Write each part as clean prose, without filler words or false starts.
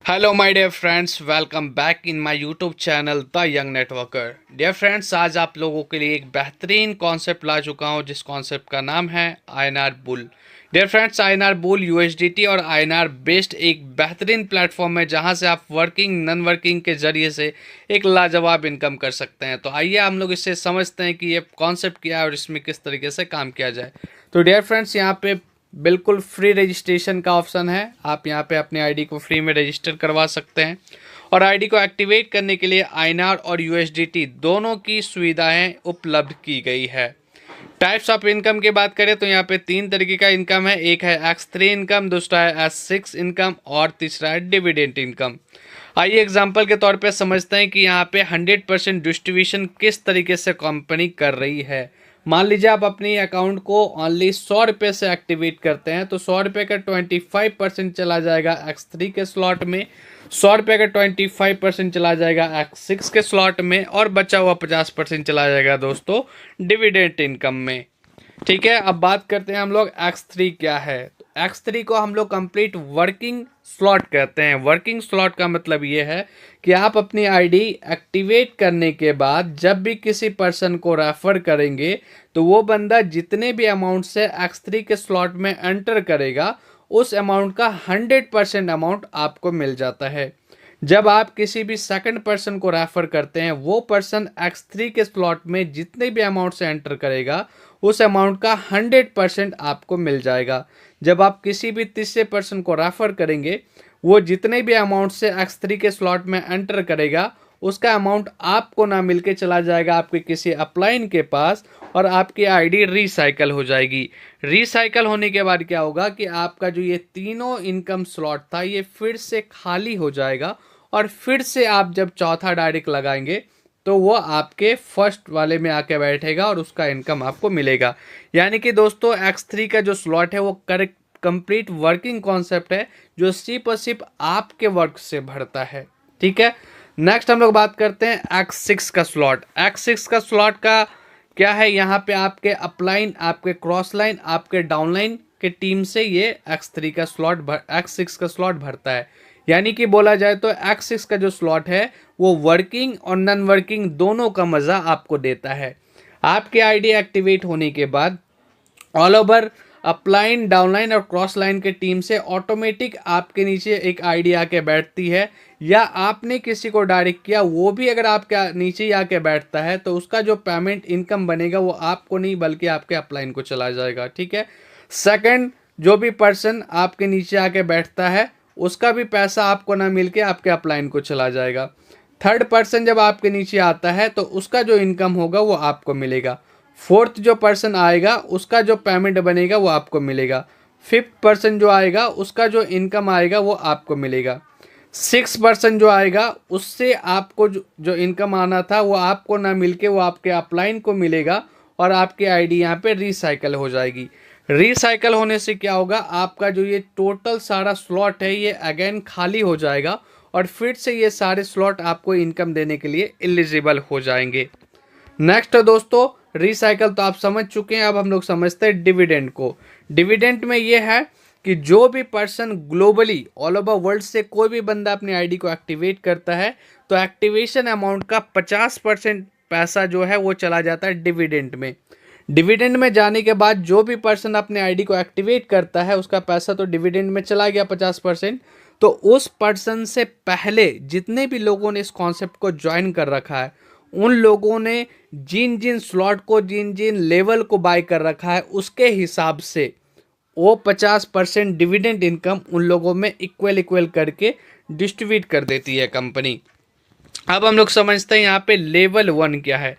Hello my dear friends, welcome back in my YouTube channel the young networker. Dear friends, आज आप लोगों के लिए एक बेहतरीन कॉन्सेप्ट ला चुका हूं, जिस कॉन्सेप्ट का नाम है INR bull. Dear friends, INR bull USDT और आईएनआर बेस्ड एक बेहतरीन प्लेटफॉर्म है, जहां से आप वर्किंग नॉन वर्किंग के जरिए से एक लाजवाब इनकम कर सकते हैं। तो आइए हम लोग इससे समझते हैं कि ये कॉन्सेप्ट क्या है और इसमें किस तरीके से काम किया जाए। तो डियर फ्रेंड्स, यहाँ पे बिल्कुल फ्री रजिस्ट्रेशन का ऑप्शन है। आप यहां पे अपने आईडी को फ्री में रजिस्टर करवा सकते हैं और आईडी को एक्टिवेट करने के लिए आईएनआर और यूएसडीटी दोनों की सुविधाएं उपलब्ध की गई है। टाइप्स ऑफ इनकम की बात करें तो यहाँ पे तीन तरीके का इनकम है। एक है X3 इनकम, दूसरा है S6 इनकम और तीसरा है डिविडेंड इनकम। आइए एग्जांपल के तौर पे समझते हैं कि यहाँ पे 100% डिस्ट्रीब्यूशन किस तरीके से कंपनी कर रही है। मान लीजिए आप अपनी अकाउंट को ओनली 100 रुपये से एक्टिवेट करते हैं, तो 100 रुपये का 25% चला जाएगा X3 के स्लॉट में, 100 रुपये का 25% चला जाएगा X6 के स्लॉट में और बचा हुआ 50% चला जाएगा दोस्तों डिविडेंड इनकम में। ठीक है, अब बात करते हैं हम लोग X3 क्या है। तो X3 को हम लोग कंप्लीट वर्किंग स्लॉट कहते हैं। वर्किंग स्लॉट का मतलब ये है कि आप अपनी आईडी एक्टिवेट करने के बाद जब भी किसी पर्सन को रेफर करेंगे, तो वो बंदा जितने भी अमाउंट से X3 के स्लॉट में एंटर करेगा, उस अमाउंट का 100% अमाउंट आपको मिल जाता है। जब आप किसी भी सेकंड पर्सन को रेफर करते हैं, वो पर्सन X3 के स्लॉट में जितने भी अमाउंट से एंटर करेगा, उस अमाउंट का 100% आपको मिल जाएगा। जब आप किसी भी तीसरे पर्सन को रेफर करेंगे, वो जितने भी अमाउंट से X3 के स्लॉट में एंटर करेगा, उसका अमाउंट आपको ना मिलके चला जाएगा आपके किसी अपलाइन के पास और आपकी आईडी रिसाइकल हो जाएगी। रिसाइकल होने के बाद क्या होगा कि आपका जो ये तीनों इनकम स्लॉट था, ये फिर से खाली हो जाएगा और फिर से आप जब चौथा डायरेक्ट लगाएंगे तो वो आपके फर्स्ट वाले में आके बैठेगा और उसका इनकम आपको मिलेगा। यानी कि दोस्तों, X3 का जो स्लॉट है वो करेक्ट कंप्लीट वर्किंग कॉन्सेप्ट है, जो सिर्फ और सिर्फ आपके वर्क से भरता है। ठीक है, नेक्स्ट हम लोग बात करते हैं X6 का स्लॉट। X6 का स्लॉट का क्या है, यहाँ पे आपके अपलाइन, आपके क्रॉस लाइन, आपके डाउनलाइन के टीम से ये X3 का स्लॉट X6 का स्लॉट भरता है। यानी कि बोला जाए तो X6 का जो स्लॉट है वो वर्किंग और नॉन वर्किंग दोनों का मजा आपको देता है। आपके आईडी एक्टिवेट होने के बाद ऑल ओवर अपलाइन, डाउनलाइन और क्रॉस लाइन के टीम से ऑटोमेटिक आपके नीचे एक आईडी आके बैठती है, या आपने किसी को डायरेक्ट किया, वो भी अगर आपके नीचे ही आके बैठता है, तो उसका जो पेमेंट इनकम बनेगा वो आपको नहीं बल्कि आपके अपलाइन को चला जाएगा। ठीक है, सेकंड, जो भी पर्सन आपके नीचे आके बैठता है, उसका भी पैसा आपको ना मिलके आपके अपलाइन को चला जाएगा। थर्ड पर्सन जब आपके नीचे आता है तो उसका जो इनकम होगा वो आपको मिलेगा। फोर्थ जो पर्सन आएगा उसका जो पेमेंट बनेगा वो आपको मिलेगा। फिफ्थ पर्सन जो आएगा उसका जो इनकम आएगा वो आपको मिलेगा। सिक्स पर्सन जो आएगा उससे आपको जो इनकम आना था वो आपको ना मिलके वो आपके अपलाइन को मिलेगा और आपकी आईडी यहाँ पे रिसाइकल हो जाएगी। रिसाइकल होने से क्या होगा, आपका जो ये टोटल सारा स्लॉट है ये अगेन खाली हो जाएगा और फिर से ये सारे स्लॉट आपको इनकम देने के लिए एलिजिबल हो जाएंगे। नेक्स्ट दोस्तों, रिसाइकल तो आप समझ चुके हैं। अब हम लोग समझते हैं डिविडेंड को। डिविडेंड में ये है कि जो भी person globally all over world से कोई भी बंदा अपनी आईडी को एक्टिवेट करता है, तो एक्टिवेशन अमाउंट का 50% पैसा जो है वो चला जाता है डिविडेंड में। डिविडेंड में जाने के बाद जो भी पर्सन अपने आईडी को एक्टिवेट करता है, उसका पैसा तो डिविडेंड में चला गया 50%। तो उस पर्सन से पहले जितने भी लोगों ने इस कॉन्सेप्ट को ज्वाइन कर रखा है, उन लोगों ने जिन जिन स्लॉट को, जिन जिन लेवल को बाय कर रखा है, उसके हिसाब से वो 50% डिविडेंड इनकम उन लोगों में इक्वल करके डिस्ट्रीब्यूट कर देती है कंपनी। अब हम लोग समझते हैं यहाँ पे लेवल 1 क्या है।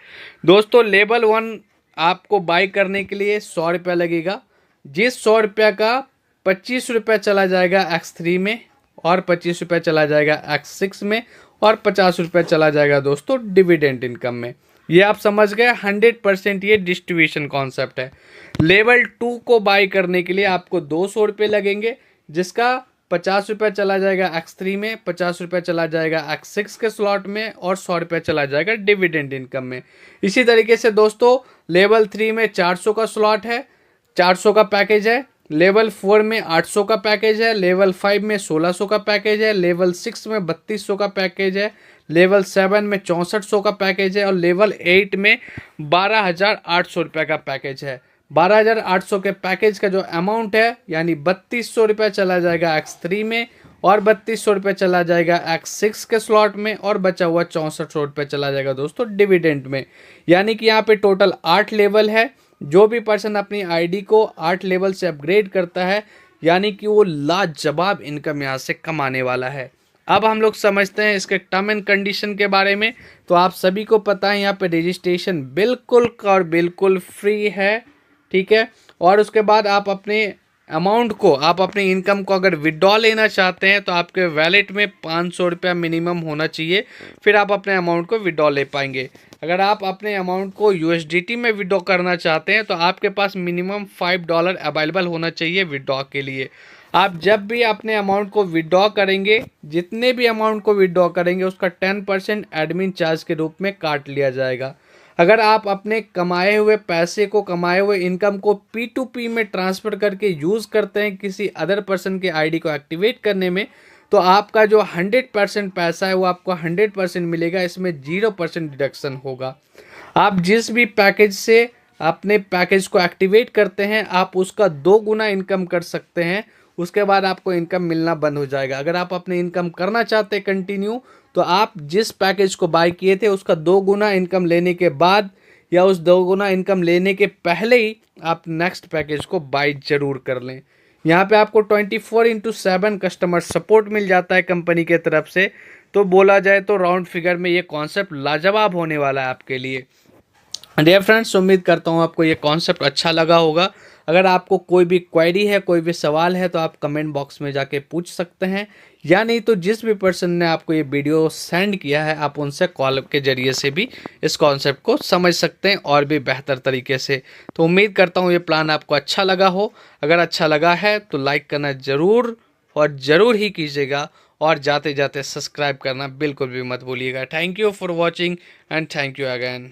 दोस्तों, लेवल 1 आपको बाय करने के लिए 100 रुपया लगेगा। जिस 100 रुपया का 25 रुपया चला जाएगा X3 में और 25 रुपया चला जाएगा X6 में और 50 रुपया चला जाएगा दोस्तों डिविडेंड इनकम में। ये आप समझ गए, 100% ये डिस्ट्रीब्यूशन कॉन्सेप्ट है। लेवल 2 को बाय करने के लिए आपको 200 रुपये लगेंगे, जिसका 50 रुपया चला जाएगा X3 में, 50 रुपया चला जाएगा X6 के स्लॉट में और 100 रुपया चला जाएगा डिविडेंड इनकम में। इसी तरीके से दोस्तों, लेवल 3 में 400 का स्लॉट है, 400 का पैकेज है, लेवल 4 में 800 का पैकेज है, लेवल 5 में 1600 का पैकेज है, लेवल 6 में 3200 का पैकेज है, लेवल 7 में 6400 का पैकेज है और लेवल 8 में 12,800 रुपये का पैकेज है। 12,800 के पैकेज का जो अमाउंट है यानी 3200 रुपये चला जाएगा X3 में और 3200 रुपये चला जाएगा X6 के स्लॉट में और बचा हुआ 6400 रुपये चला जाएगा दोस्तों डिविडेंड में। यानी कि यहाँ पे टोटल 8 लेवल है। जो भी पर्सन अपनी आईडी को 8 लेवल से अपग्रेड करता है यानी कि वो लाजवाब इनकम यहाँ से कमाने वाला है। अब हम लोग समझते हैं इसके टर्म एंड कंडीशन के बारे में। तो आप सभी को पता है यहाँ पे रजिस्ट्रेशन बिल्कुल और बिल्कुल फ्री है, ठीक है। और उसके बाद आप अपने अमाउंट को, आप अपनी इनकम को अगर विड्रॉ लेना चाहते हैं तो आपके वैलेट में 500 रुपया मिनिमम होना चाहिए, फिर आप अपने अमाउंट को विड्रॉ ले पाएंगे। अगर आप अपने अमाउंट को USDT में विड्रॉ करना चाहते हैं तो आपके पास मिनिमम $5 अवेलेबल होना चाहिए विड्रॉ के लिए। आप जब भी अपने अमाउंट को विड्रॉ करेंगे, जितने भी अमाउंट को विड्रॉ करेंगे उसका 10% एडमिन चार्ज के रूप में काट लिया जाएगा। अगर आप अपने कमाए हुए पैसे को, कमाए हुए इनकम को P2P में ट्रांसफ़र करके यूज़ करते हैं किसी अदर पर्सन के आईडी को एक्टिवेट करने में, तो आपका जो 100% पैसा है वो आपको 100% मिलेगा, इसमें 0% डिडक्शन होगा। आप जिस भी पैकेज से अपने पैकेज को एक्टिवेट करते हैं आप उसका 2 गुना इनकम कर सकते हैं, उसके बाद आपको इनकम मिलना बंद हो जाएगा। अगर आप अपने इनकम करना चाहते हैं कंटिन्यू, तो आप जिस पैकेज को बाय किए थे उसका 2 गुना इनकम लेने के बाद या उस 2 गुना इनकम लेने के पहले ही आप नेक्स्ट पैकेज को बाय जरूर कर लें। यहाँ पे आपको 24/7 कस्टमर सपोर्ट मिल जाता है कंपनी के तरफ से। तो बोला जाए तो राउंड फिगर में ये कॉन्सेप्ट लाजवाब होने वाला है आपके लिए। डियर फ्रेंड्स, उम्मीद करता हूँ आपको ये कॉन्सेप्ट अच्छा लगा होगा। अगर आपको कोई भी क्वेरी है, कोई भी सवाल है तो आप कमेंट बॉक्स में जाके पूछ सकते हैं, या नहीं तो जिस भी पर्सन ने आपको ये वीडियो सेंड किया है आप उनसे कॉल के जरिए से भी इस कॉन्सेप्ट को समझ सकते हैं और भी बेहतर तरीके से। तो उम्मीद करता हूँ ये प्लान आपको अच्छा लगा हो। अगर अच्छा लगा है तो लाइक करना ज़रूर और ज़रूर ही कीजिएगा और जाते जाते सब्सक्राइब करना बिल्कुल भी मत भूलिएगा। Thank you for watching and thank you again.